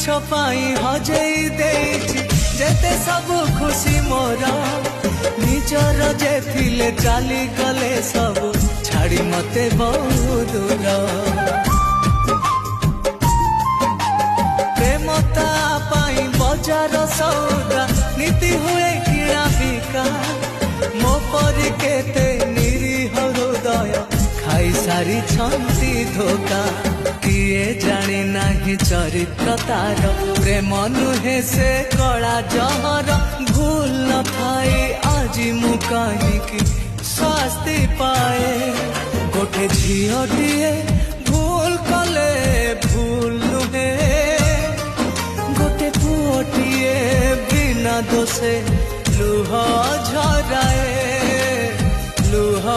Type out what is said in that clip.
पाई हजेई देछि जेते सब खुशी मोर निजर जे थिले चाली गले सब छाड़ी मते बहु दूर प्रेमता पाई बजार सौदा नीति हुए किणा बिका मो परि केते निरीह हृदय खाई सारी छंती धोखा किए जानी नाही चरित्र तार प्रेम नुहे से कला जहर भूल न थाई आज मु कहीं शास्ति पाए गोटे झीटिए भूल कले भूल नुहे गोटे पुओटिए बिना दोषे लुह झराए लुह